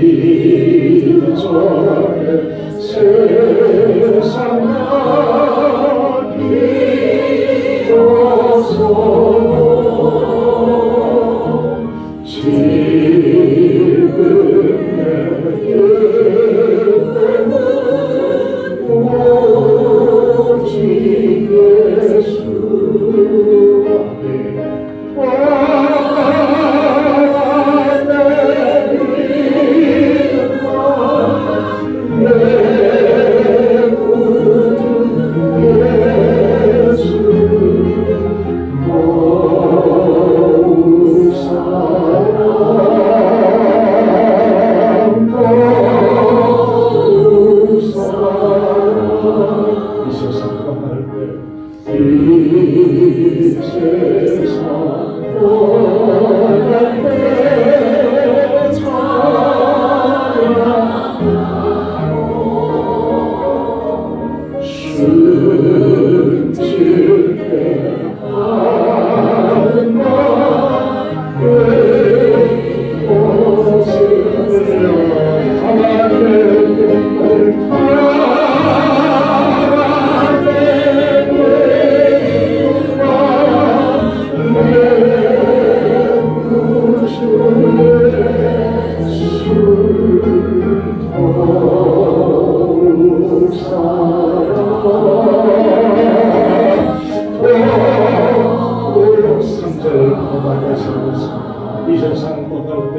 이전에 세상 이 세상 떠날 때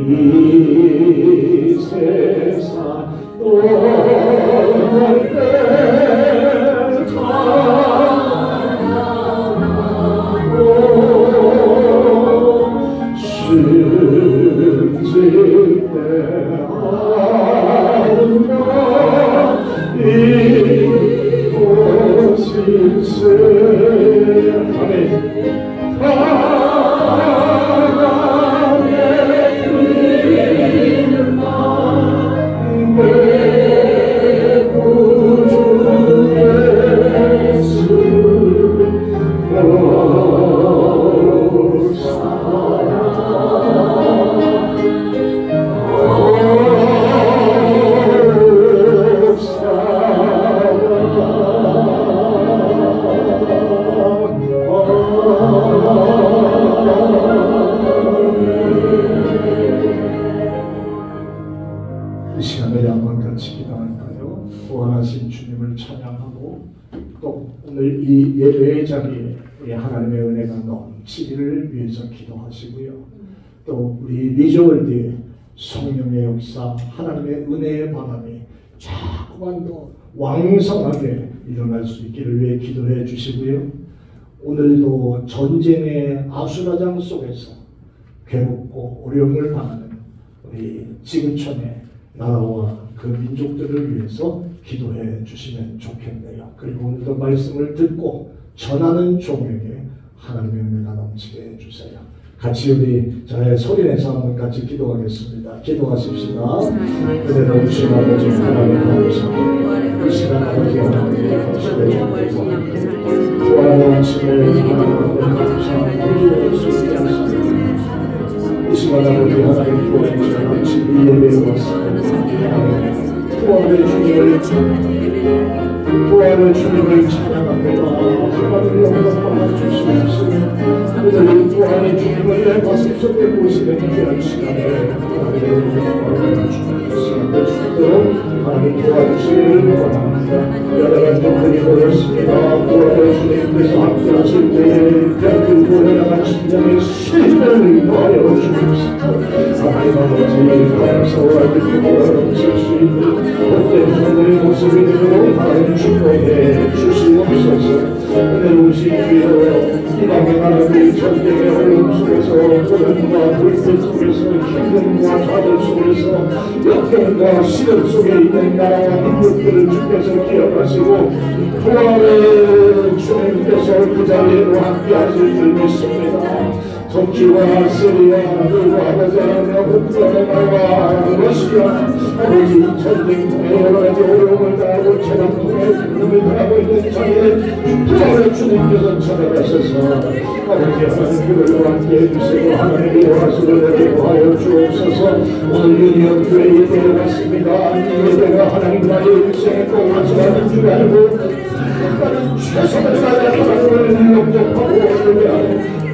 이 세상 떠날 때 찬양하고 숨질 때 아름다운 이곳일세. 아멘. 이 시간에 한번 같이 기도할까요? 부활하신 주님을 찬양하고 또 오늘 이 예배의 자리에 우리 하나님의 은혜가 넘치기를 위해서 기도하시고요. 또 우리 미저월드의 성령의 역사, 하나님의 은혜의 바람이 자꾸만 더 왕성하게 일어날 수 있기를 위해 기도해 주시고요. 오늘도 전쟁의 아수라장 속에서 괴롭고 어려움을 당하는 우리 지구촌의 나라와 그 민족들을 위해서 기도해 주시면 좋겠네요. 그리고 오늘도 말씀을 듣고 전하는 종에게 하나님의 은혜가 넘치게 해주세요. 같이 우리 소리내서 한번 같이 기도하겠습니다. 기도하십시다. 은혜 넘치신 아버지 하나님 감사합니다. 이 시간 아버지 하나님께 감사해 주옵소서. 부활하심을 하나님께 감사합니다. 이 시간 아버지 하나님 부활하심을 넘친 이 예배에 왔습니다. 부활의 주님을 찬양합니다. 하나님 영광을 주시옵소서. 오늘 부활의 주님을 내 가슴 속에 모시는 귀한 시간에 하나님의 영광을 주님께서 뵙도록 하나님 도와주시기를 원합니다. 여러 가지 분이 모였습니다. 부활의 주님께서 함께 하실 때에 대한민국에 나간 심장의 신을 더하여 주옵소서. 하나님 아버지 감사와 기쁨을 넘칠 수 있는 복된 하늘의 모습이 되도록 하나님 축복해 주시옵소서. 은혜로우신 주여 이 밤의 하나님 전쟁의 어려움 속에서 고난과 불빛 속에서 힘듦과 좌절 속에서 역경과 시련 속에 있는 나라와 민족들을 주께서 기억하시고 부활의 주님께서 그 자리에로 함께하실 줄 믿습니다. 터키와 시리아 그리고 아버지 하나님 우크라이나와 러시아 우리 전쟁 통해 여러 가지 어려움을 당하고 재난 통해 죽음을 당하고 있는 자리에 부활의 주님께서 찾아가셔서 아버지 하나님 그들과 함께 해주시고 하나님의 원하시는 되게 하여 주옵소서. 오늘 유니온 교회에 내려갔습니다. 이 예배가 하나님 나의 인생의 또 마지막인 줄 알고 나는 최선을 다해 하나님을 영접하고 예배하는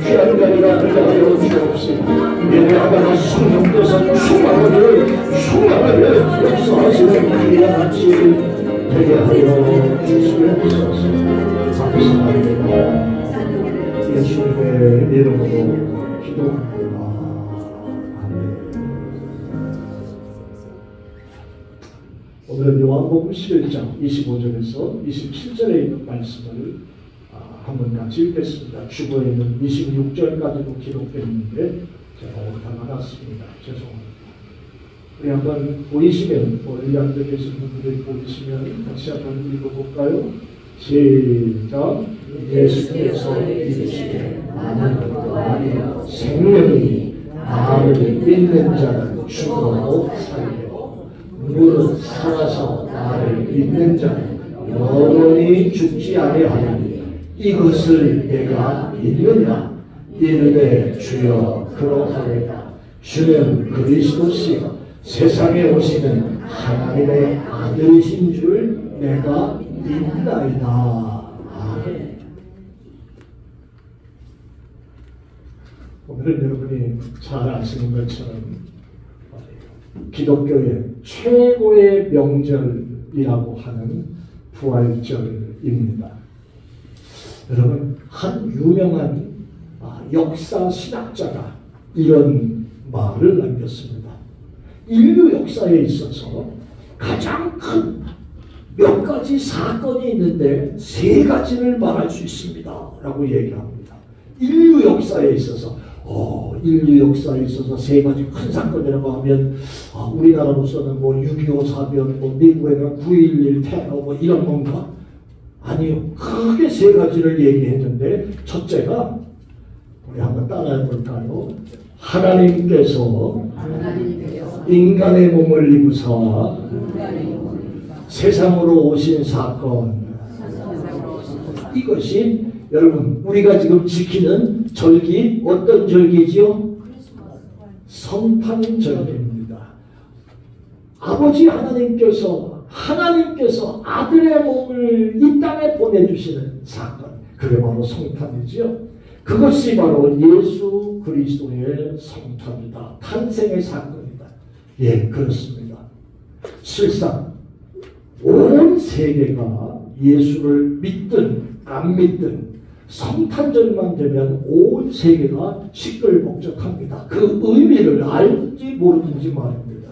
귀한 자리가 되게 하여 주옵시고 예배하다가 성령께서 충만하게 역사하시는 귀한 아침 되게 하여 주시옵소서. 감사합니다. 예수님의 이름으로 기도합니다. 아멘. 오늘은 요한복음 11장 25절에서 27절에 있는 말씀을 한번 같이 읽겠습니다. 주보에 있는 26절까지도 기록되어 있는데 제가 오타가 났습니다. 죄송합니다. 우리 한번 보이시면 멀리 앉아 계신 분들이 보이시면 같이 한번 읽어볼까요? 시작. 예수께서 이르시되 나는 것도 아니요 생명이 나를 믿는 자는 죽어도 살리고 무릇 살아서 나를 믿는 자는 영원히 죽지 아니하리니 이것을 내가 믿느냐 이르되 주여 그러하리라. 주는 그리스도시요 세상에 오시는 하나님의 아들이신 줄 내가 믿나이다. 아멘. 오늘은 여러분이 잘 아시는 것처럼 기독교의 최고의 명절이라고 하는 부활절입니다. 여러분, 한 유명한 역사 신학자가 이런 말을 남겼습니다. 인류 역사에 있어서 가장 큰 몇 가지 사건이 있는데 세 가지를 말할 수 있습니다 라고 얘기합니다. 인류 역사에 있어서 세 가지 큰 사건이라고 하면 우리나라로서는 뭐 6.25 사변, 뭐 미국에는 9.11 테러 뭐 이런 건가? 아니요. 크게 세 가지를 얘기했는데 첫째가 우리 한번 따라해 볼까요? 하나님께서 인간의 몸을 입으사 세상으로 오신 사건. 이것이 여러분 우리가 지금 지키는 절기 어떤 절기지요? 성탄절기입니다. 아버지 하나님께서 아들의 몸을 이 땅에 보내주시는 사건. 그게 바로 성탄이지요. 그것이 바로 예수 그리스도의 성탄이다. 탄생의 사건이다. 예, 그렇습니다. 실상 온 세계가 예수를 믿든 안 믿든 성탄절만 되면 온 세계가 시끌벅적합니다. 그 의미를 알든지 모르든지 말입니다.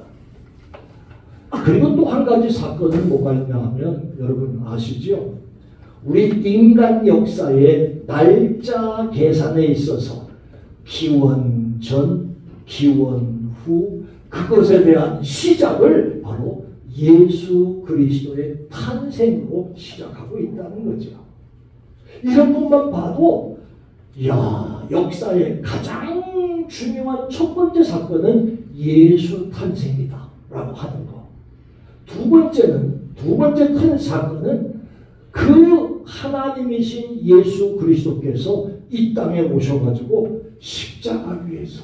그리고 또 한 가지 사건은 뭐가 있냐 하면 여러분 아시죠? 우리 인간 역사의 날짜 계산에 있어서 기원 전, 기원 후 그것에 대한 시작을 바로 예수 그리스도의 탄생으로 시작하고 있다는 거죠. 이런 것만 봐도 역사의 가장 중요한 첫 번째 사건은 예수 탄생이다 라고 하는 거. 두 번째 큰 사건은 그 하나님이신 예수 그리스도께서 이 땅에 오셔가지고 십자가 위에서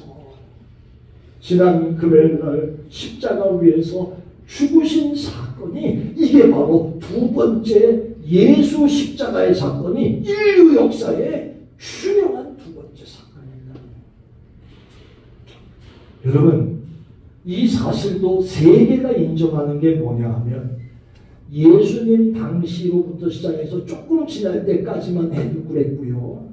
지난 금요일날 십자가 위에서 죽으신 사건이 이게 바로 두 번째 예수 십자가의 사건이 인류 역사의 중요한 두 번째 사건입니다. 여러분 이 사실도 세계가 인정하는 게 뭐냐 하면 예수님 당시로부터 시작해서 조금 지날 때까지만 해도 그랬고요.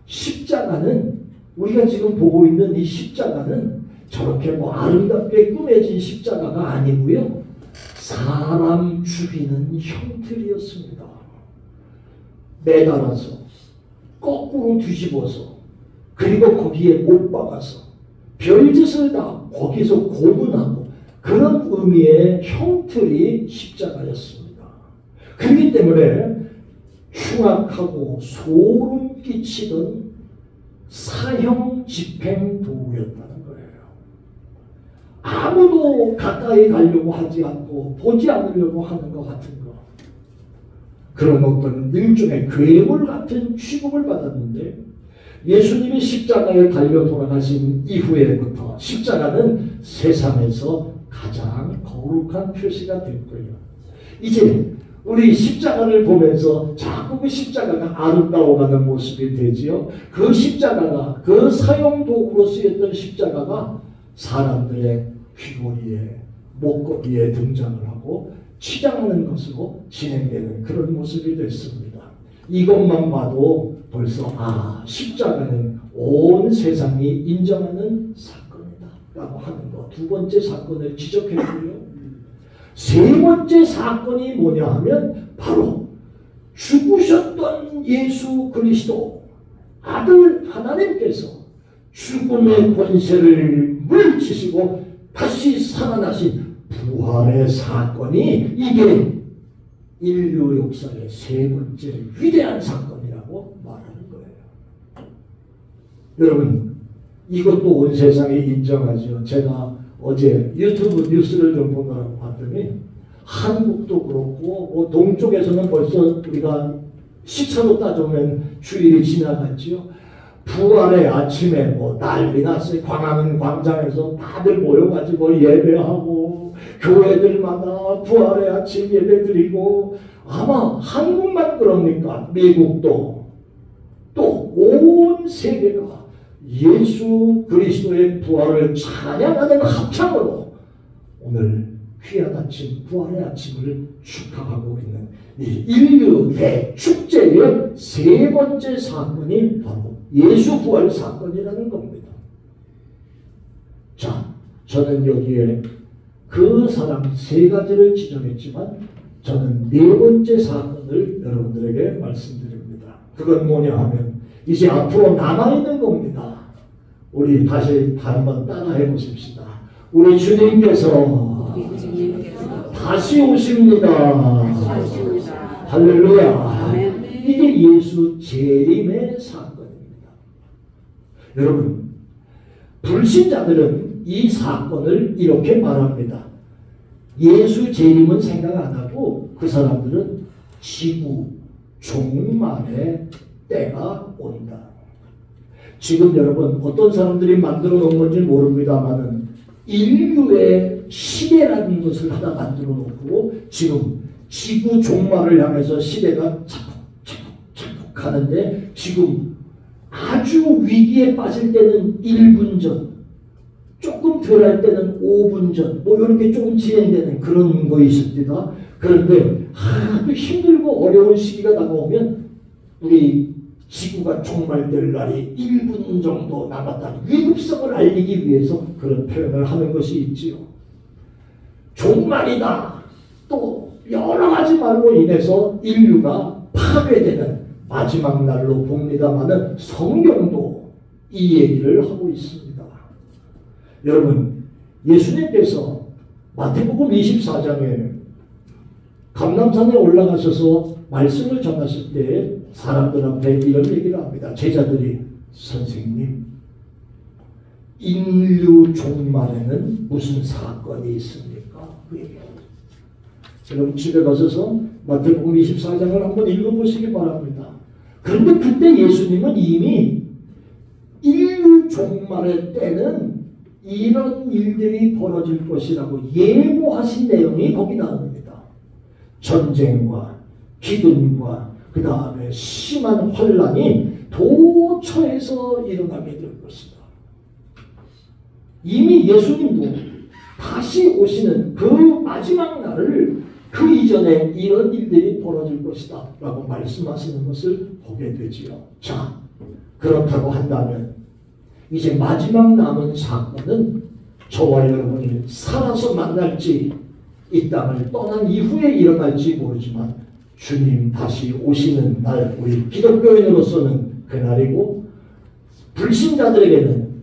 십자가는 우리가 지금 보고 있는 이 십자가는 저렇게 뭐 아름답게 꾸며진 십자가가 아니고요. 사람 죽이는 형틀이었습니다. 매달아서 거꾸로 뒤집어서 그리고 거기에 못 박아서 별짓을 다 거기서 고문하고 그런 의미의 형틀이 십자가였습니다. 그렇기 때문에 흉악하고 소름 끼치던 사형 집행 도구였다는 거예요. 아무도 가까이 가려고 하지 않고 보지 않으려고 하는 것 같은 거. 그런 어떤 일종의 괴물 같은 취급을 받았는데 예수님이 십자가에 달려 돌아가신 이후에부터 십자가는 세상에서 가장 거룩한 표시가 됐고요. 이제 우리 십자가를 보면서 자꾸 그 십자가가 아름다워가는 모습이 되지요. 그 십자가가, 그 사용도구로 쓰였던 십자가가 사람들의 귀걸이에, 목걸이에 등장을 하고 치장하는 것으로 진행되는 그런 모습이 됐습니다. 이것만 봐도 벌써 십자가는 온 세상이 인정하는 사건이다 라고 하는 것. 두 번째 사건을 지적했고요. 세 번째 사건이 뭐냐 하면 바로 죽으셨던 예수 그리스도 아들 하나님께서 죽음의 권세를 물리치시고 다시 살아나신 부활의 사건이 이게 인류 역사의 세 번째 위대한 사건이라고 말하는 거예요. 여러분, 이것도 온 세상이 인정하죠. 제가 어제 유튜브 뉴스를 좀 보느라고 봤더니 한국도 그렇고 동쪽에서는 벌써 우리가 시차로 따져보면 주일이 지나갔지요. 부활의 아침에 난리 났어요. 광화문 광장에서 다들 모여가지고 예배하고 교회들마다 부활의 아침 예배드리고 아마 한국만 그럽니까? 미국도 또 온 세계가 예수 그리스도의 부활을 찬양하는 합창으로 오늘 귀한 아침, 부활의 아침을 축하하고 있는 이 인류 대축제의 세 번째 사건이 바로 예수 부활 사건이라는 겁니다. 자, 저는 여기에 그 사람 세 가지를 지정했지만 저는 네 번째 사건을 여러분들에게 말씀드립니다. 그건 뭐냐 하면 이제 앞으로 남아있는 겁니다. 우리 다시 한번 따라해 보십시다. 우리 주님께서 다시 오십니다. 할렐루야. 이게 예수 재림의 사건입니다. 여러분, 불신자들은 이 사건을 이렇게 말합니다. 예수 재림은 생각 안 하고 그 사람들은 지구 종말의 때가 온다. 지금 여러분 어떤 사람들이 만들어 놓은 건지 모릅니다만은 인류의 시대라는 것을 하나 만들어 놓고 지금 지구 종말을 향해서 시대가 차곡차곡 가는데 지금 아주 위기에 빠질 때는 1분 전, 조금 덜 할 때는 5분 전, 이렇게 조금 진행되는 그런 거 있습니다. 그런데 아주 힘들고 어려운 시기가 다가오면 우리 지구가 종말될 날이 1분 정도 남았다는 위급성을 알리기 위해서 그런 표현을 하는 것이 있지요. 종말이다. 또 여러 가지 말로 인해서 인류가 파괴되는 마지막 날로 봅니다마는 성경도 이 얘기를 하고 있습니다. 여러분, 예수님께서 마태복음 24장에 감람산에 올라가셔서 말씀을 전하실 때 사람들 앞에 이런 얘기를 합니다. 제자들이 선생님, 인류 종말에는 무슨 사건이 있습니까? 그 얘기합니다. 여러분 집에 가셔서 마태복음 24장을 한번 읽어보시기 바랍니다. 그런데 그때 예수님은 이미 인류 종말의 때는 이런 일들이 벌어질 것이라고 예고하신 내용이 거기 나옵니다. 전쟁과 기근과 그 다음에 심한 환란이 도처에서 일어나게 될 것이다. 이미 예수님도 다시 오시는 그 마지막 날을 그 이전에 이런 일들이 벌어질 것이다 라고 말씀하시는 것을 보게 되지요. 자, 그렇다고 한다면 이제 마지막 남은 사건은 저와 여러분이 살아서 만날지 이 땅을 떠난 이후에 일어날지 모르지만 주님 다시 오시는 날, 우리 기독교인으로서는 그날이고 불신자들에게는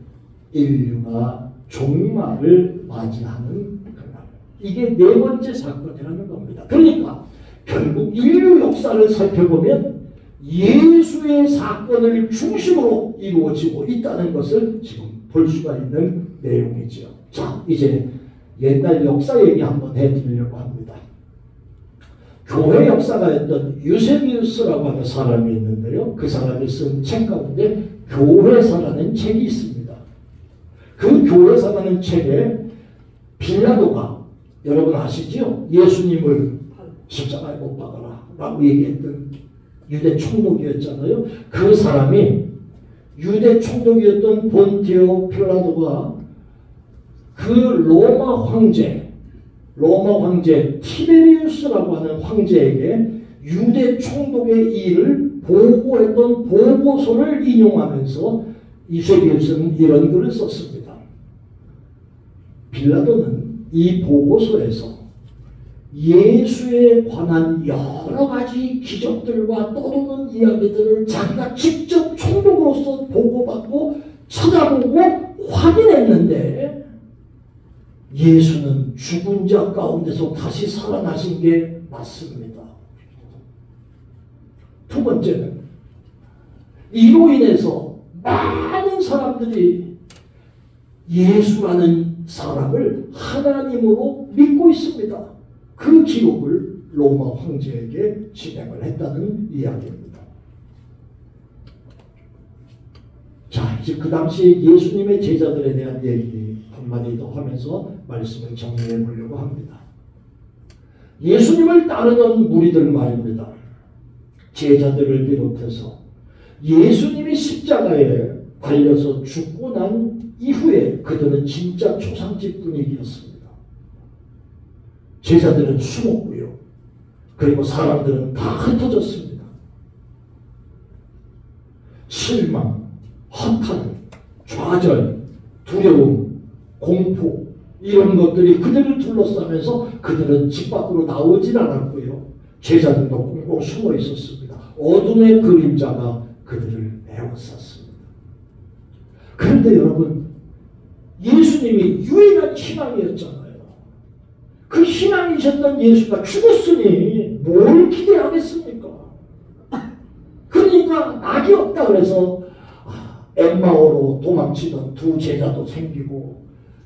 인류가 종말을 맞이하는 그날. 이게 네 번째 사건이라는 겁니다. 그러니까 결국 인류 역사를 살펴보면 예수의 사건을 중심으로 이루어지고 있다는 것을 지금 볼 수가 있는 내용이죠. 자, 이제 옛날 역사 얘기 한번 해드리려고 합니다. 교회 역사가였던 유세비우스라고 하는 사람이 있는데요. 그 사람이 쓴 책 가운데 교회사라는 책이 있습니다. 그 교회사라는 책에 빌라도가, 여러분 아시죠? 예수님을 십자가에 못 박아라 라고 얘기했던 유대 총독이었잖아요. 그 사람이 유대 총독이었던 본티오 필라도가 그 로마 황제 티베리우스라고 하는 황제에게 유대 총독의 일을 보고했던 보고서를 인용하면서 유세비우스는 이런 글을 썼습니다. 빌라도는 이 보고서에서 예수에 관한 여러 가지 기적들과 떠도는 이야기들을 자기가 직접 총독으로서 보고받고 찾아보고 확인했는데 예수는 죽은 자 가운데서 다시 살아나신 게 맞습니다. 두 번째는 이로 인해서 많은 사람들이 예수라는 사람을 하나님으로 믿고 있습니다. 그 기록을 로마 황제에게 진행을 했다는 이야기입니다. 자, 이제 그 당시 예수님의 제자들에 대한 얘기 한마디 더 하면서 말씀을 정리해 보려고 합니다. 예수님을 따르던 무리들 말입니다. 제자들을 비롯해서 예수님이 십자가에 달려서 죽고 난 이후에 그들은 진짜 초상집 분위기였습니다. 제자들은 숨었고요. 그리고 사람들은 다 흩어졌습니다. 실망, 허탈, 좌절, 두려움, 공포 이런 것들이 그들을 둘러싸면서 그들은 집 밖으로 나오질 않았고요. 제자들도 꽁꽁 숨어 있었습니다. 어둠의 그림자가 그들을 에워쌌습니다. 그런데 여러분, 예수님이 유일한 희망이었잖아요. 그 희망이셨던 예수가 죽었으니 뭘 기대하겠습니까? 그러니까 낙이 없다 그래서 엠마오로 도망치던 두 제자도 생기고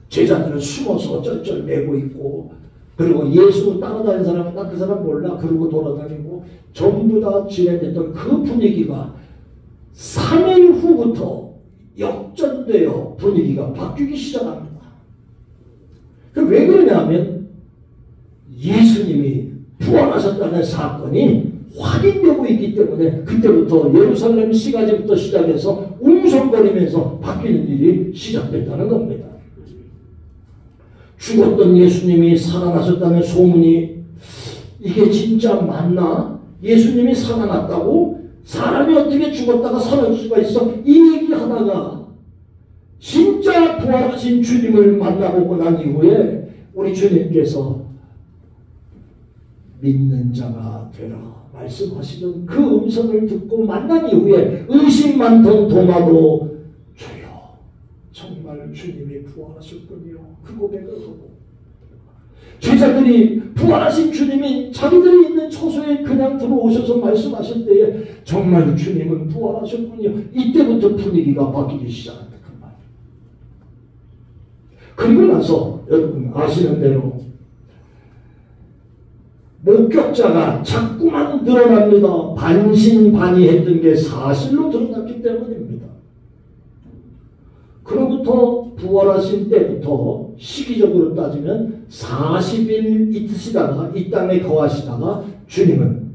제자들은 숨어서 쩔쩔매고 있고 그리고 예수 따라다니는 사람은 난 그 사람 몰라 그러고 돌아다니고 전부 다 진행됐던 그 분위기가 3일 후부터 역전되어 분위기가 바뀌기 시작합니다. 왜 그러냐면 예수님이 부활하셨다는 사건이 확인되고 있기 때문에 그때부터 예루살렘 시가지부터 시작해서 웅성거리면서 바뀌는 일이 시작됐다는 겁니다. 죽었던 예수님이 살아나셨다는 소문이 이게 진짜 맞나? 예수님이 살아났다고? 사람이 어떻게 죽었다가 살아날 수가 있어? 이 얘기하다가 진짜 부활하신 주님을 만나보고 난 이후에 우리 주님께서 믿는 자가 되라 말씀하시던 그 음성을 듣고 만난 이후에 의심 많던 도마도 주여 정말 주님이 부활하셨군요. 그 고백을 하고 제자들이 부활하신 주님이 자기들이 있는 처소에 그냥 들어오셔서 말씀하실 때에 정말 주님은 부활하셨군요. 이때부터 분위기가 바뀌기 시작합니다. 그 말. 그리고 나서 여러분 아시는 대로 목격자가 자꾸만 늘어납니다. 반신반의했던 게 사실로 드러났기 때문입니다. 그로부터 부활하신 때부터 시기적으로 따지면 40일 있으시다가 이 땅에 거하시다가 주님은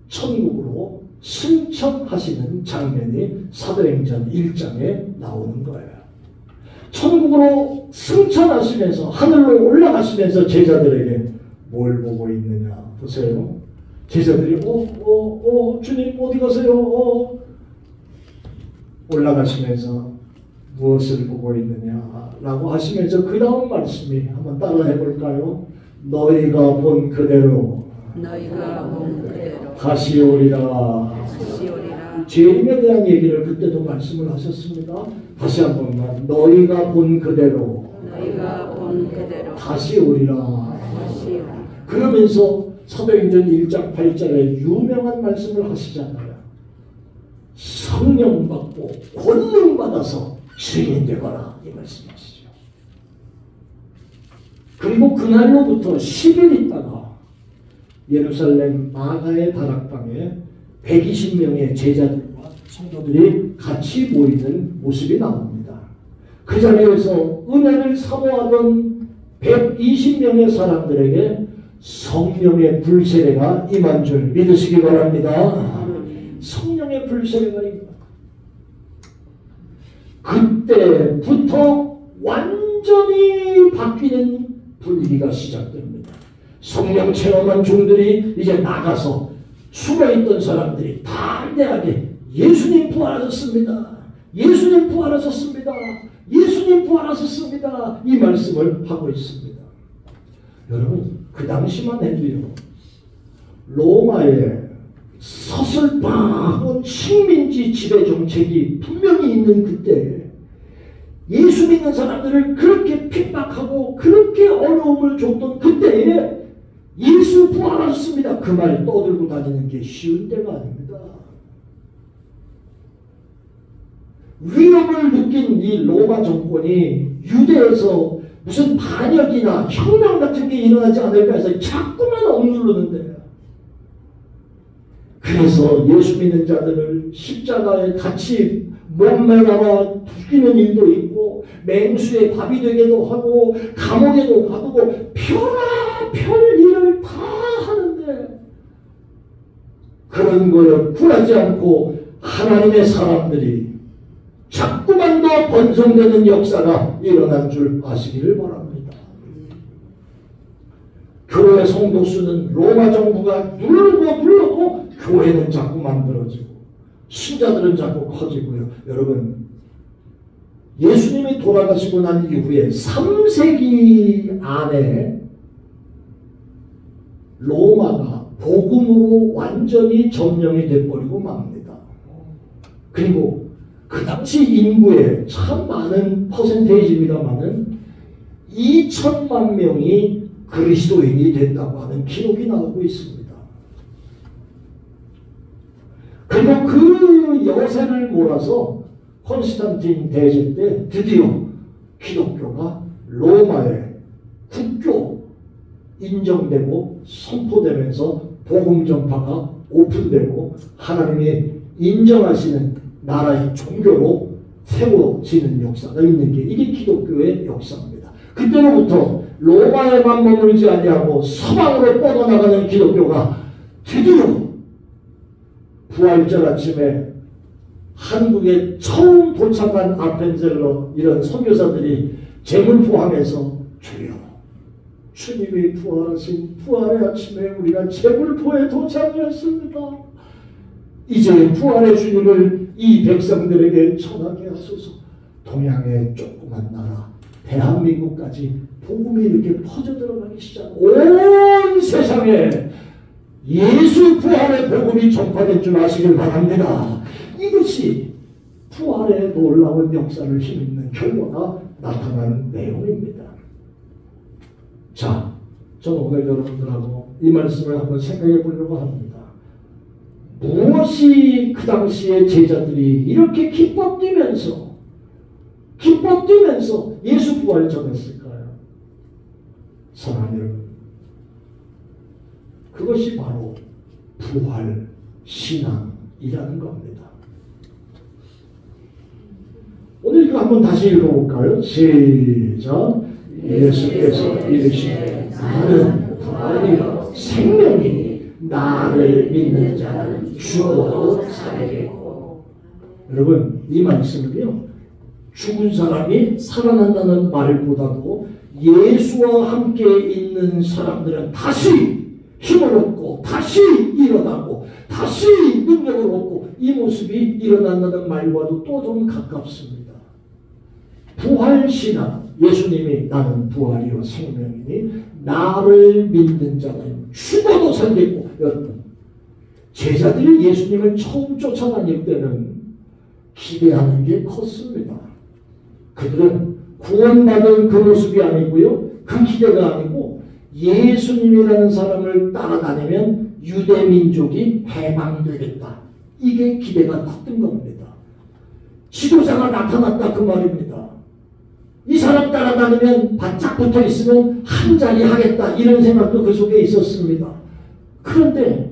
천국으로 승천하시는 장면이 사도행전 1장에 나오는 거예요. 천국으로 승천하시면서 하늘로 올라가시면서 제자들에게 뭘 보고 있느냐 보세요. 제자들이 주님 어디 가세요? 올라가시면서 무엇을 보고 있느냐라고 하시면서 그 다음 말씀이 한번 따라 해볼까요? 너희가 본 그대로 다시 오리라. 재림에 대한 얘기를 그때도 말씀을 하셨습니다. 다시 한 번만 너희가 본 그대로 다시 오리라. 그러면서 사도행전 1장 8절에 유명한 말씀을 하시잖아요. 성령 받고 권능 받아서 증인 되거라 이 말씀이시죠. 그리고 그날로부터 10일 있다가 예루살렘 마가의 다락방에 120명의 제자들과 성도들이 같이 모이는 모습이 나옵니다. 그 자리에서 은혜를 사모하던 120명의 사람들에게 성령의 불세례가 임한 줄 믿으시기 바랍니다. 성령의 불세례가 임한. 그때부터 완전히 바뀌는 분위기가 시작됩니다. 성령 체험한 종들이 이제 나가서 숨어있던 사람들이 담대하게 예수님 부활하셨습니다. 예수님 부활하셨습니다. 예수님 부활하셨습니다. 이 말씀을 하고 있습니다. 여러분 그 당시만 해도요. 로마의 서슬퍼온 식민지 지배 정책이 분명히 있는 그때 예수 믿는 사람들을 그렇게 핍박하고 그렇게 어려움을 줬던 그때에 예수 부활하셨습니다. 그 말 떠들고 다니는 게 쉬운 때가 아닙니다. 위협을 느낀 이 로마 정권이 유대에서 무슨 반역이나 혁명 같은 게 일어나지 않을까 해서 자꾸만 억누르는데 그래서 예수 믿는 자들을 십자가에 같이 몸매나마 죽이는 일도 있고 맹수의 밥이 되게도 하고 감옥에도 가두고 별 일을 다 하는데 그런 거에 굴하지 않고 하나님의 사람들이 자꾸만 더 번성되는 역사가 일어난 줄 아시기를 바랍니다. 교회 성도 수는 로마 정부가 눌러도 교회는 자꾸 만들어지고 신자들은 자꾸 커지고요. 여러분 예수님이 돌아가시고 난 이후에 3세기 안에 로마가 복음으로 완전히 점령이 돼버리고 맙니다. 그리고 그 당시 인구의 참 많은 퍼센테이지입니다만은 2천만 명이 그리스도인이 됐다고 하는 기록이 나오고 있습니다. 그리고 그 여세를 몰아서 콘스탄틴 대제 때 드디어 기독교가 로마의 국교 인정되고 선포되면서 복음 전파가 오픈되고 하나님이 인정하시는 나라의 종교로 세워지는 역사가 있는 게 이게 기독교의 역사입니다. 그때로부터 로마에만 머물지 아니하고 서방으로 뻗어나가는 기독교가 드디어 부활절 아침에 한국에 처음 도착한 아펜젤러 이런 선교사들이 제물 포함해서 주여 주님이 부활하신 부활의 아침에 우리가 제물포에 도착했습니다. 이제 부활의 주님을 이 백성들에게 전하게 하소서. 동양의 조그만 나라 대한민국까지 복음이 이렇게 퍼져 들어가기 시작. 온 세상에 예수 부활의 복음이 전파된 줄 아시길 바랍니다. 이것이 부활의 놀라운 역사를 힘입는 결과가 나타난 내용입니다. 자, 저는 오늘 여러분들하고 이 말씀을 한번 생각해 보려고 합니다. 무엇이 그 당시에 제자들이 이렇게 기뻐 뛰면서 예수 부활을 전했을까요? 사랑하는 여러분, 그것이 바로 부활 신앙이라는 겁니다. 오늘 이거 한번 다시 읽어볼까요? 시작. 예수께서 이르시되 나는 부활이요 생명이니 나를 믿는 자는 죽어도 살겠고. 여러분 이 말씀은요 죽은 사람이 살아난다는 말보다도 예수와 함께 있는 사람들은 다시 힘을 얻고 다시 일어나고 다시 능력을 얻고 이 모습이 일어난다는 말과도 또 좀 가깝습니다. 부활신앙, 예수님이 나는 부활이요 생명이니 나를 믿는 자는 죽어도 살겠고. 여러분 제자들이 예수님을 처음 쫓아다닐 때는 기대하는 게 컸습니다. 그들은 구원받은 그 모습이 아니고요, 그 기대가 아니고 예수님이라는 사람을 따라다니면 유대 민족이 해방되겠다, 이게 기대가 컸던 겁니다. 지도자가 나타났다 그 말입니다. 이 사람 따라다니면 바짝 붙어 있으면 한 자리 하겠다 이런 생각도 그 속에 있었습니다. 그런데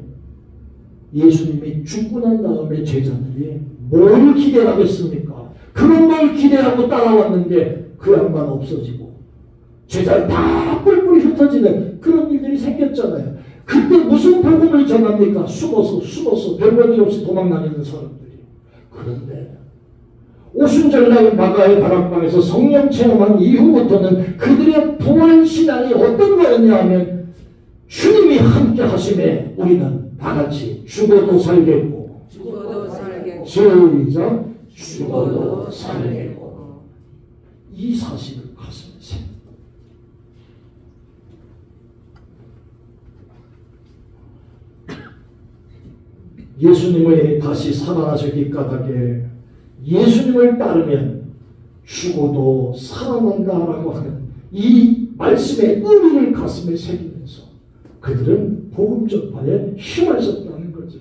예수님이 죽고 난 다음에 제자들이 뭘 기대하겠습니까? 그런 걸 기대하고 따라왔는데 그 양반 없어지고 제자들 다 뿔뿔이 흩어지는 그런 일들이 생겼잖아요. 그때 무슨 복음을 전합니까? 숨어서 별볼일 없이 도망다니는 사람들이. 그런데 오순절날 마가의 다락방에서 성령 체험한 이후부터는 그들의 부활신앙이 어떤 거였냐 하면 주님이 함께 하심에 우리는 다같이 죽어도 살겠고 시작 죽어도 살겠고 이 사실을 가슴에 새깁니다. 예수님의 다시 살아나시기 까닭에 예수님을 따르면 죽어도 살아난다라고 하는 이 말씀의 의미를 가슴에 새기면서 그들은 복음 전파에 힘을 썼다는 거죠.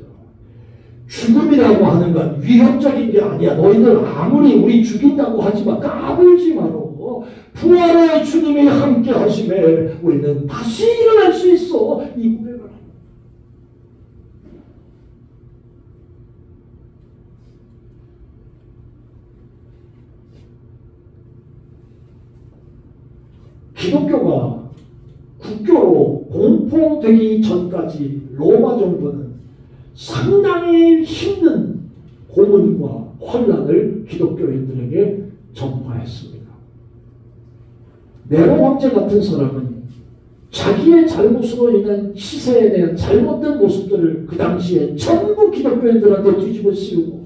죽음이라고 하는 건 위협적인 게 아니야. 너희들 아무리 우리 죽인다고 하지만 까불지 마로. 부활의 주님이 함께 하심에 우리는 다시 일어날 수 있어. 이 고백을 합니다. 기독교가 국교로 공포되기 전까지 로마 정부는 상당히 힘든 고문과 혼란을 기독교인들에게 전파했습니다. 네로 황제 같은 사람은 자기의 잘못으로 인한 시세에 대한 잘못된 모습들을 그 당시에 전부 기독교인들한테 뒤집어 씌우고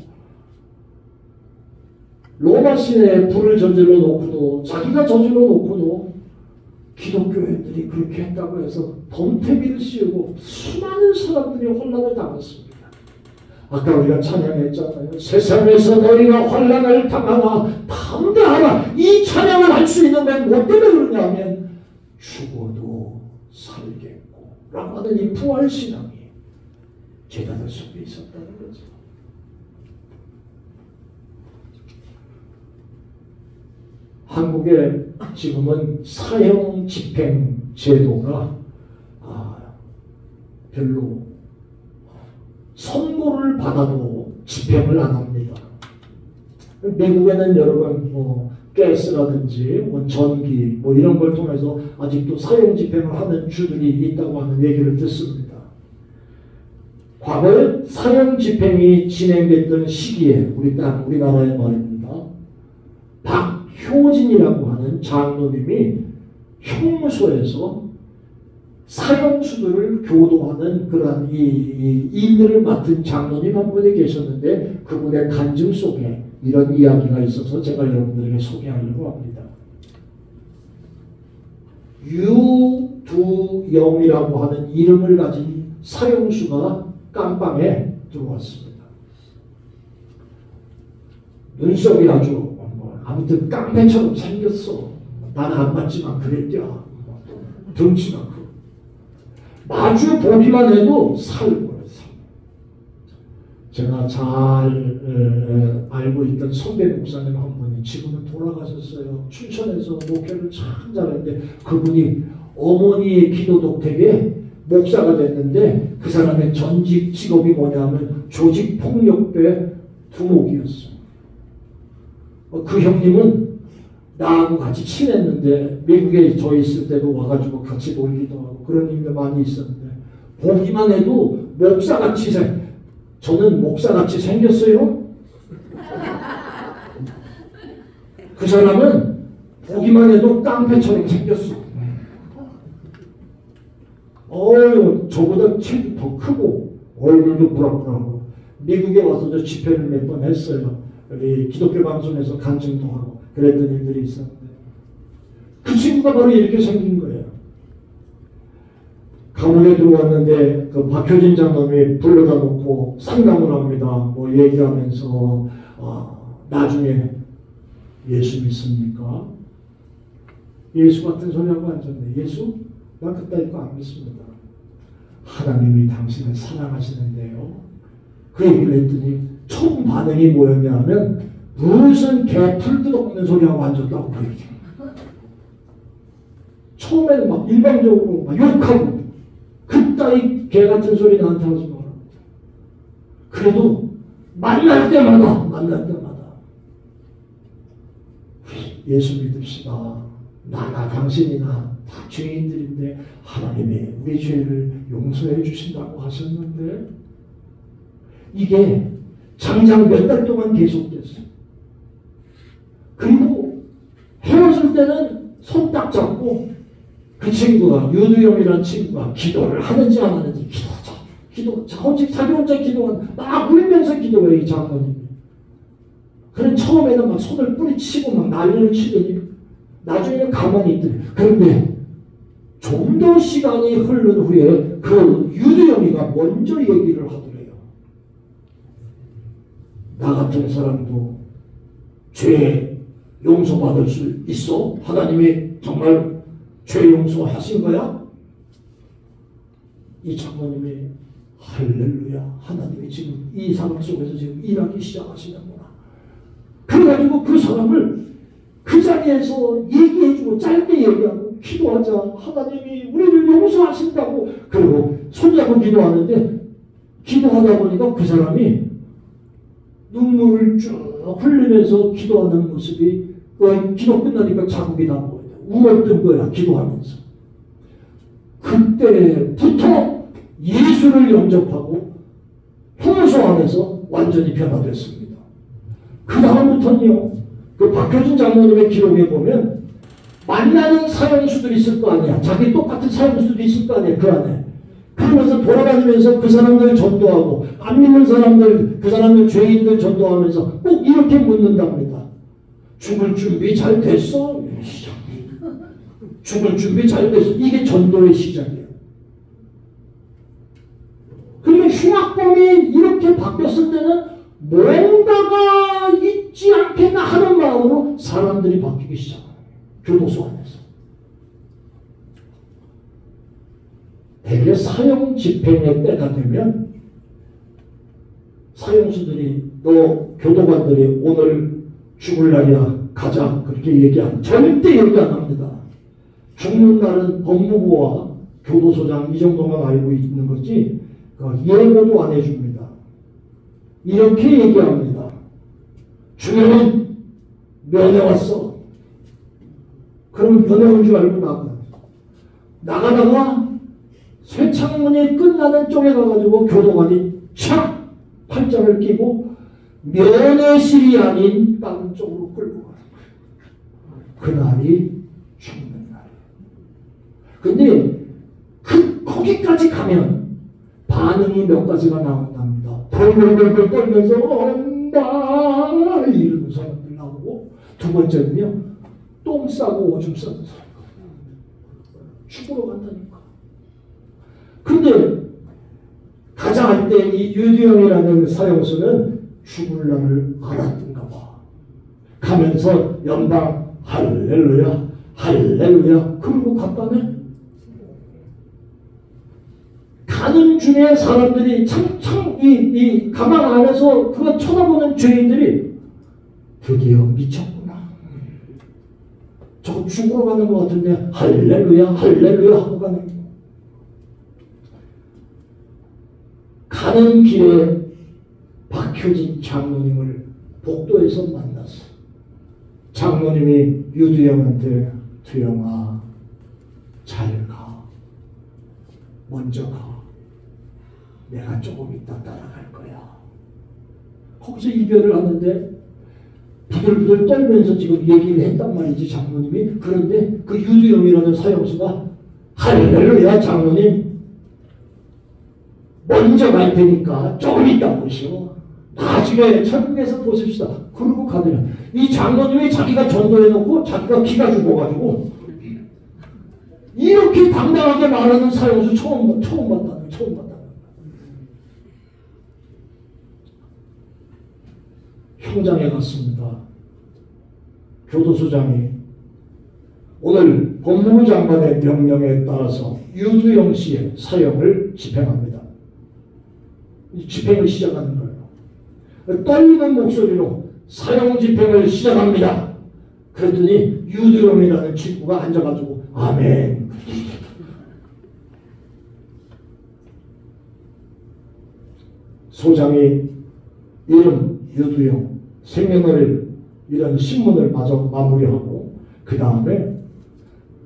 로마 시내에 불을 저질러 놓고도 자기가 저질러 놓고도 기독교인들이 그렇게 했다고 해서 덤태비를 씌우고 수많은 사람들이 혼란을 당했습니다. 아까 우리가 찬양했잖아요. 세상에서 너희가 혼란을 당하나 담대하라. 이 찬양을 할 수 있는 건 뭐 때문에 그러냐 하면 죽어도 살겠고 라고 하는 이 부활신앙이 제자들 속에 있었다는 거죠. 한국에 지금은 사형 집행 제도가 별로 선고를 받아도 집행을 안 합니다. 미국에는 여러분 가스라든지 전기 이런 걸 통해서 아직도 사형 집행을 하는 주들이 있다고 하는 얘기를 듣습니다. 과거에 사형 집행이 진행됐던 시기에 우리나라의 말입니다. 박효진이라고 하는 장로님이 형무소에서 사형수들을 교도하는 그러한 이 일들을 맡은 장로님 한 분이 계셨는데 그분의 간증 속에 이런 이야기가 있어서 제가 여러분들에게 소개하려고 합니다. 유두영이라고 하는 이름을 가진 사형수가 깜방에 들어왔습니다. 눈썹이 아무튼 깡패처럼 생겼어. 나는 안 맞지만 그랬대요. 덩치가 크고. 마주 보기만 해도 살고. 제가 잘 알고 있던 선배 목사님 한 분이 지금은 돌아가셨어요. 춘천에서 목회를 참 잘했는데 그분이 어머니의 기도 덕택에 목사가 됐는데 그 사람의 전직 직업이 뭐냐면 조직폭력배 두목이었어요. 그 형님은 나하고 같이 친했는데 미국에 저 있을 때도 와가지고 같이 놀기도 하고 그런 일들 많이 있었는데 보기만 해도 목사같이 저는 목사같이 생겼어요. 그 사람은 보기만 해도 깡패처럼 생겼어. 저보다 키도 더 크고 얼굴도 부락부락하고 미국에 와서도 집회를 몇 번 했어요. 여기 기독교 방송에서 간증도 하고 그랬던 일들이 있었는데 그 친구가 바로 이렇게 생긴 거예요. 감옥에 들어왔는데 그 박효진 장로님이 불러다 놓고 상담을 합니다. 얘기하면서 나중에 예수 믿습니까? 예수 같은 소리하고 앉았네. 예수? 난 그따위 거 안 믿습니다. 하나님이 당신을 사랑하시는데요. 그 얘기를 했더니 처음 반응이 뭐였냐 하면 무슨 개풀도 없는 소리하고 앉았다고 그 얘기. 처음에는 막 일방적으로 막 욕하고 그따위 개 같은 소리 나한테 하지 마라. 그래도 만날 때마다 예수 믿읍시다. 나나 당신이나 다 죄인들인데 하나님이 우리 죄를 용서해 주신다고 하셨는데 이게 장장 몇 달 동안 계속됐어요. 그리고 헤어질 때는 손 딱 잡고 그 친구가 유두영이라는 친구가 기도를 하는지 안 하는지 기도하자. 오직 자기 혼자 기도한 막 울면서 기도해요. 이 장모님이. 그런 처음에는 막 손을 뿌리치고 막 난리를 치더니 나중에는 가만히 있더래. 그런데 좀 더 시간이 흐른 후에 그 유두영이가 먼저 얘기를 하더래요. 나 같은 사람도 죄 용서받을 수 있어? 하나님이 정말 죄 용서하신 거야? 이 장모님이 할렐루야, 하나님이 지금 이 상황 속에서 지금 일하기 시작하시는구나. 그래가지고 그 사람을 그 자리에서 얘기해주고 짧게 얘기하고 기도하자. 하나님이 우리를 용서하신다고. 그리고 손잡고 기도하는데 기도하다 보니까 그 사람이 눈물을 쭉 흘리면서 기도하는 모습이 기도 끝나니까 자국이 난 거예요. 울었던 거야, 기도하면서. 그때부터 예수를 영접하고 형소하면서 완전히 변화됐습니다. 그 다음부터는요, 그 박효진 장모님의 기록에 보면 만나는 사형수들이 있을 거 아니야. 자기 똑같은 사형수들이 있을 거 아니야, 그 안에. 그러면서 돌아다니면서 그 사람들 전도하고 안 믿는 사람들, 그 사람들 죄인들 전도하면서 꼭 이렇게 묻는답니다. 죽을 준비 잘 됐어? 죽을 준비 잘 됐어. 이게 전도의 시작이에요. 그러면 흉악범이 이렇게 바뀌었을 때는 뭔가가 있지 않겠나 하는 마음으로 사람들이 바뀌기 시작합니다. 교도소 안에서. 대개 사형 집행의 때가 되면 사형수들이 너 교도관들이 오늘 죽을 날이야 가자 그렇게 절대 얘기 안 합니다. 죽는 날은 법무부와 교도소장 이 정도만 알고 있는 거지 예고도 안 해줍니다. 이렇게 얘기합니다. 중요는 면회 왔어. 그럼 면회 온 줄 알고 나가다가 쇠창문이 끝나는 쪽에 가가지고 교도관이 착 팔짱을 끼고 면회실이 아닌 다른 쪽으로 끌고 가는 거예요. 그날이 죽는 날이에요. 근데 거기까지 가면 반응이 몇 가지가 나온답니다. 벌벌벌 떨면서 온다 이러는 사람들 나오고, 두 번째는요 똥 싸고 오줌 싸는 사람 죽으러 간다니까. 근데 가장 한때 이 유두영이라는 사형수는 죽을 날을 알았던가 봐. 가면서 연방 할렐루야 할렐루야 그러고 갔다네. 가는 중에 사람들이 이 가방 안에서 그거 쳐다보는 죄인들이 드디어 미쳤구나. 저거 죽으러 가는 것 같은데 할렐루야 할렐루야 하고 가는 거. 가는 길에 박효진 장로님을 복도에서 만났어. 장로님이 유두영한테 두영아 잘 가. 먼저 가. 내가 조금 이따 따라갈 거야. 거기서 이별을 하는데 부들부들 떨면서 지금 얘기를 했단 말이지 장로님이. 그런데 그 유두영이라는 사형수가 할렐루야 장로님 먼저 갈 테니까 조금 이따 보시오. 나중에 천국에서 보십시다. 그러고 가더라. 이 장로님이 자기가 전도해놓고 자기가 기가 죽어가지고 이렇게 당당하게 말하는 사형수 처음 봤다는. 형장에 갔습니다. 교도소장이 오늘 법무부 장관의 명령에 따라서 유두영 씨의 사형을 집행합니다. 집행을 시작하는 거예요. 떨리는 목소리로 사형 집행을 시작합니다. 그랬더니 유두영이라는 친구가 앉아가지고 아멘. 소장이 이름 유두영, 생년월일 이런 신문을 마저 마무리하고 그 다음에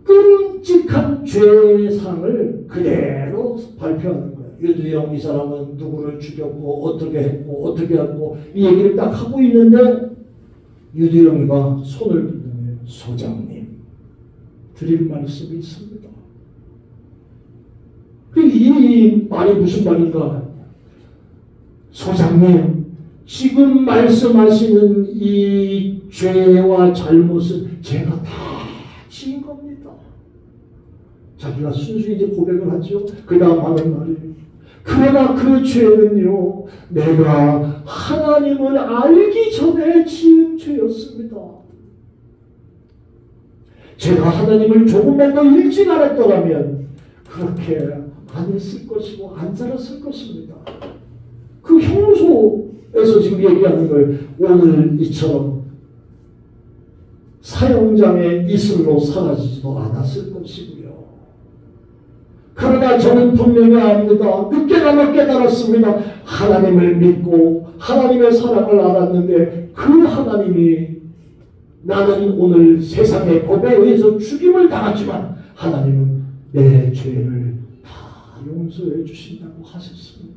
끔찍한 죄상을 그대로 발표하는 거예요. 유두영 이 사람은 누구를 죽였고 어떻게 했고 이 얘기를 딱 하고 있는데 유두영이가 손을 들더니 소장님 드릴 말씀이 있습니다. 이 말이 무슨 말인가? 소장님 지금 말씀하시는 이 죄와 잘못은 제가 다 지은 겁니다. 자기가 순수히 이제 고백을 하죠. 그 다음 하는 말이 그러나 그 죄는요 내가 하나님을 알기 전에 지은 죄였습니다. 제가 하나님을 조금만 더 일찍 알았더라면 그렇게 안 했을 것이고 안 살았을 것입니다. 그 형무소에서 지금 얘기하는 거예요. 오늘 이처럼 사형장의 이슬로 사라지지도 않았을 것이고요. 그러나 저는 분명히 압니다. 늦게나마 깨달았습니다. 하나님을 믿고 하나님의 사랑을 알았는데 그 하나님이 나는 오늘 세상의 법에 의해서 죽임을 당하지만 하나님은 내 죄를 다 용서해 주신다고 하셨습니다.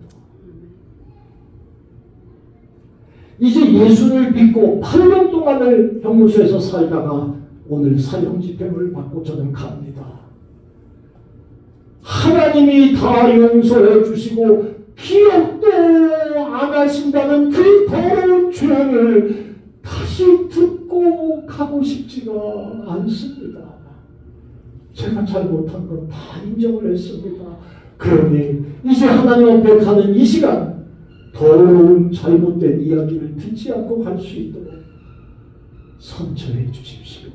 이제 예수를 믿고 8년 동안을 형무소에서 살다가 오늘 사형 집행을 받고 저는 갑니다. 하나님이 다 용서해 주시고 기억도 안 하신다는 그 더러운 죄를 다시 듣고 가고 싶지가 않습니다. 제가 잘못한 건 다 인정을 했습니다. 그러니 이제 하나님 앞에 가는 이 시간 더러운 잘못된 이야기를 듣지 않고 갈 수 있도록 선처해 주십시오.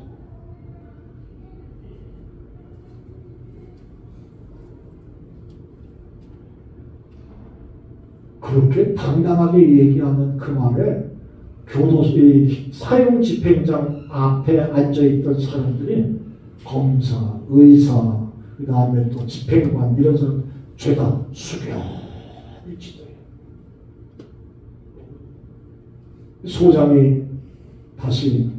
그렇게 당당하게 얘기하는 그 말에 교도소의 사형 집행장 앞에 앉아있던 사람들이 검사, 의사, 그 다음에 또 집행관 이런 사람 죄다 숙연히 지도해요. 소장이 다시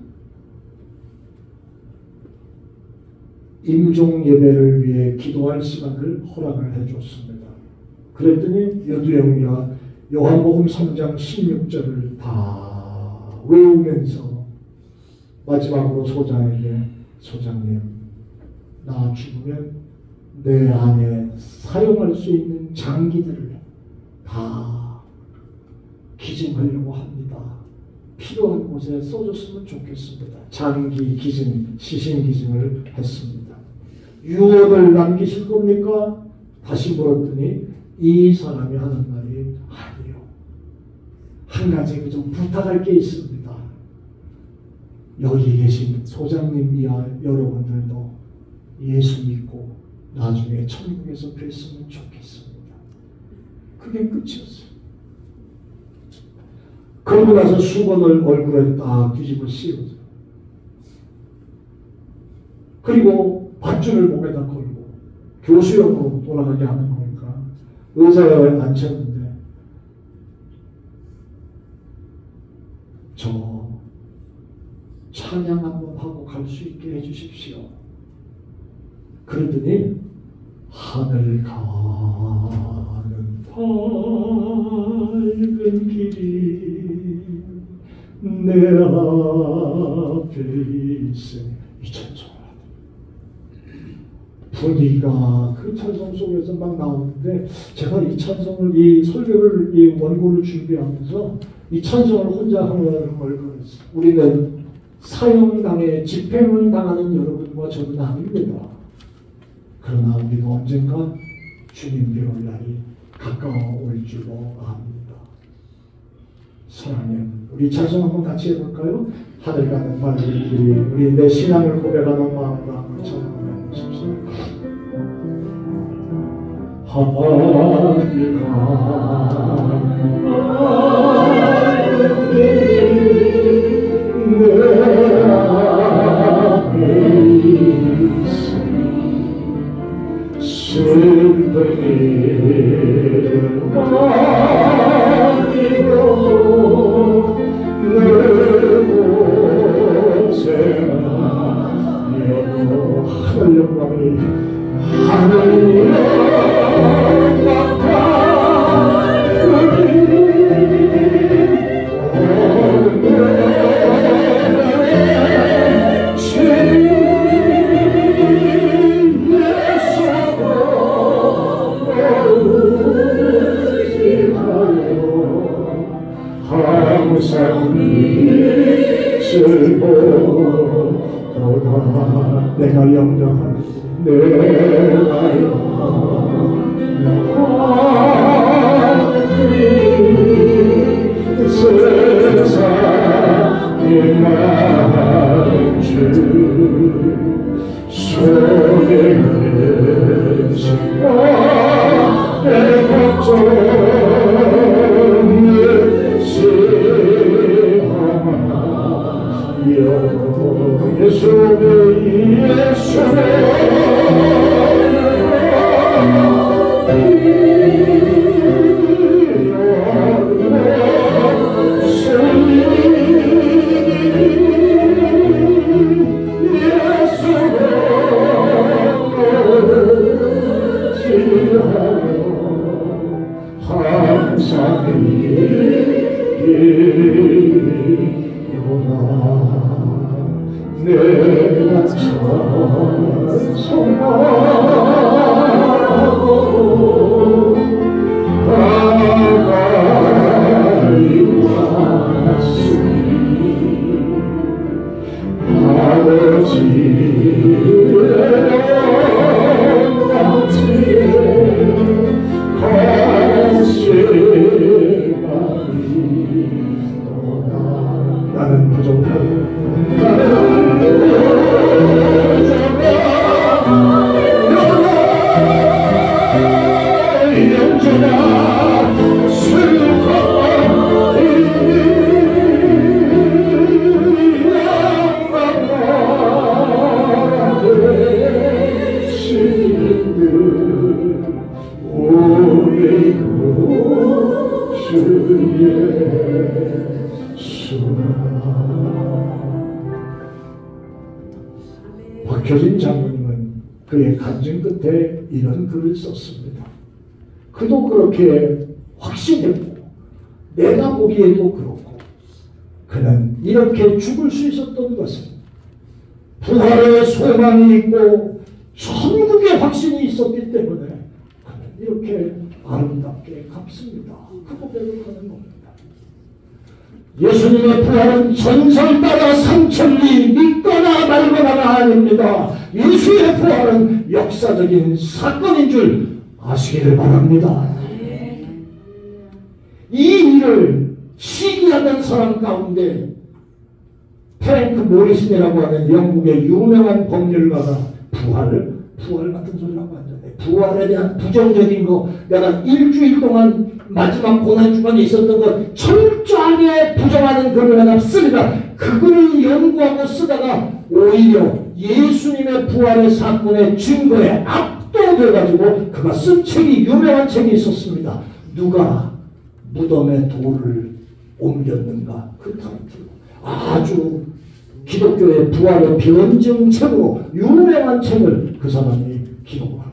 임종 예배를 위해 기도할 시간을 허락을 해줬습니다. 그랬더니 여두영이가 요한복음 3장 16절을 다 외우면서 마지막으로 소장에게 소장님 나 죽으면 내 안에 사용할 수 있는 장기들을 다 기증하려고 합니다. 필요한 곳에 써줬으면 좋겠습니다. 장기 기증, 시신 기증을 했습니다. 유언을 남기실 겁니까? 다시 물었더니 이 사람이 하는 말이 아니요. 한 가지 좀 부탁할 게 있습니다. 여기 계신 소장님이야 여러분들도 예수 믿고 나중에 천국에서 뵀으면 좋겠습니다. 그게 끝이었어요. 그러고 나서 수건을 얼굴에 딱 뒤집어 씌우죠. 그리고 밧줄을 목에다 걸고 교수역으로 돌아가게 하는 거니까 의자에 앉혔는데 저 찬양 한번 하고 갈 수 있게 해주십시오. 그랬더니 하늘 가는 밝은 길이 내 앞에 있어 이 찬송을 분위기가 그 찬송 속에서 막 나오는데 제가 이 찬송을 이 설교를 이 원고를 준비하면서 이 찬송을 혼자 하는 걸 그랬어요. 우리는 사형당에 집행을 당하는 여러분과 저는 아닙니다. 그러나 우리도 언젠가 주님 배울 날이 가까워올 줄로 압니다. 사랑해. 우리 찬송 한번 같이 해볼까요? 하늘 가는 밝은 길이 우리 내 신앙을 고백하는 마음으로 한번 찬송해 보십시오. 하늘 가는 밝은 길 슬픔이 아니고 내 고생하여 하늘 영광이 하늘 내가 영접하는 내가 영접하는 세상에 많은 주 속에 계시고 내 걱정 내가 청송하고 가까이 왔으니 아버지의 나는 부족하고 박효진 장로님은 그의 간증 끝에 이런 글을 썼습니다. 그도 그렇게 확신했고 내가 보기에도 그렇고 그는 이렇게 죽을 수 있었던 것은 부활의 소망이 있고 천국의 확신이 있었기 때문에 그는 이렇게 아름답게 갚습니다. 그 고백을 하는 겁니다. 예수님의 부활은 전설 따라 삼천리 믿거나 말거나가 아닙니다. 예수의 부활은 역사적인 사건인 줄 아시기를 바랍니다. 이 일을 시기하던 사람 가운데 프랭크 모리슨이라고 하는 영국의 유명한 법률가가 부활 같은 소리라고 하잖아요. 부활에 대한 부정적인 거, 내가 일주일 동안 마지막 고난주간에 있었던 것 철저하게 부정하는 글을 하나 씁니다. 그 글을 연구하고 쓰다가 오히려 예수님의 부활의 사건의 증거에 압도돼가지고 그가 쓴 책이 유명한 책이 있었습니다. 누가 무덤에 돌을 옮겼는가, 그 타이틀로 아주 기독교의 부활의 변증책으로 유명한 책을 그 사람이 기록을 합니다.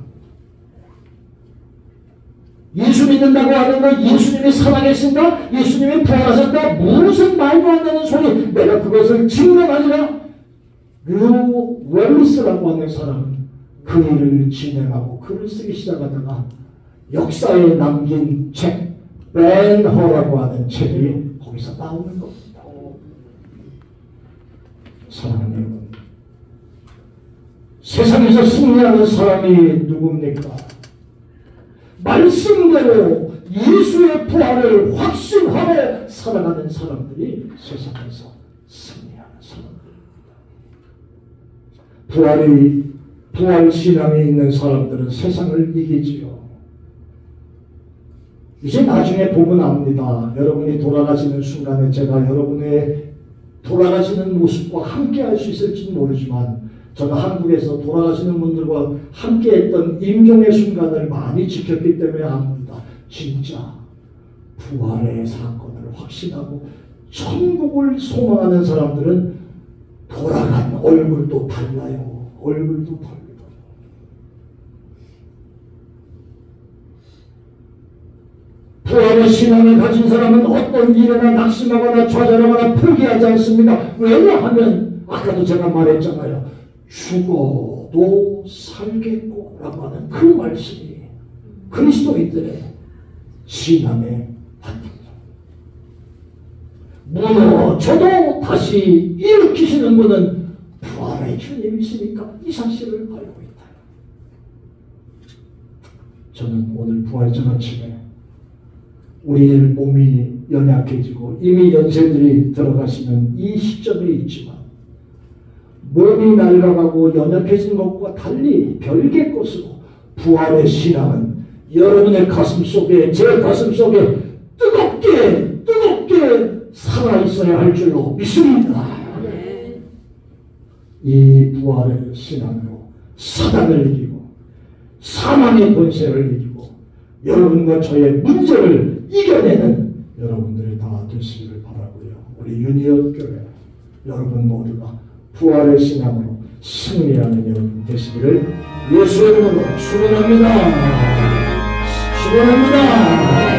예수 믿는다고 하는 건 예수님이 살아계신다, 예수님이 부활하셨다, 무슨 말도 안 되는 소리. 내가 그것을 증명하리라. 류 웰리스라고 하는 사람은 그 일을 진행하고 글을 쓰기 시작하다가 역사에 남긴 책 벤허라고 하는 책이 거기서 나오는 겁니다. 사랑하는 여러분, 세상에서 승리하는 사람이 누굽니까? 말씀대로 예수의 부활을 확신하고 살아가는 사람들이 세상에서 승리하는 사람들입니다. 부활 신앙이 있는 사람들은 세상을 이기지요. 이제 나중에 보면 압니다. 여러분이 돌아가시는 순간에 제가 여러분의 돌아가시는 모습과 함께 할 수 있을지는 모르지만 저는 한국에서 돌아가시는 분들과 함께했던 임종의 순간을 많이 지켰기 때문에 압니다. 진짜 부활의 사건을 확신하고 천국을 소망하는 사람들은 돌아간 얼굴도 달라요. 얼굴도 달라요. 부활의 신앙을 가진 사람은 어떤 일에나 낙심하거나 좌절하거나 포기하지 않습니다. 왜냐하면 아까도 제가 말했잖아요. 죽어도 살겠고 라고 하는 그 말씀이 그리스도인들의 신앙의 바탕이죠. 무너져도 다시 일으키시는 분은 부활의 주님이시니까 이 사실을 알고 있다. 저는 오늘 부활절 아침에 우리의 몸이 연약해지고 이미 연세들이 들어가시는 이 시점에 있지만 몸이 낡아가고 연약해진 것과 달리 별개 것으로 부활의 신앙은 여러분의 가슴 속에 제 가슴 속에 뜨겁게 살아있어야 할 줄로 믿습니다. 이 부활의 신앙으로 사단을 이기고 사망의 권세를 이기고 여러분과 저의 문제를 이겨내는 여러분들이 다 되시기를 바라고요. 우리 유니온 교회 여러분 모두가 부활의 신앙으로 승리하는 여러분 되시기를 예수의 이름으로 축원합니다. 축원합니다.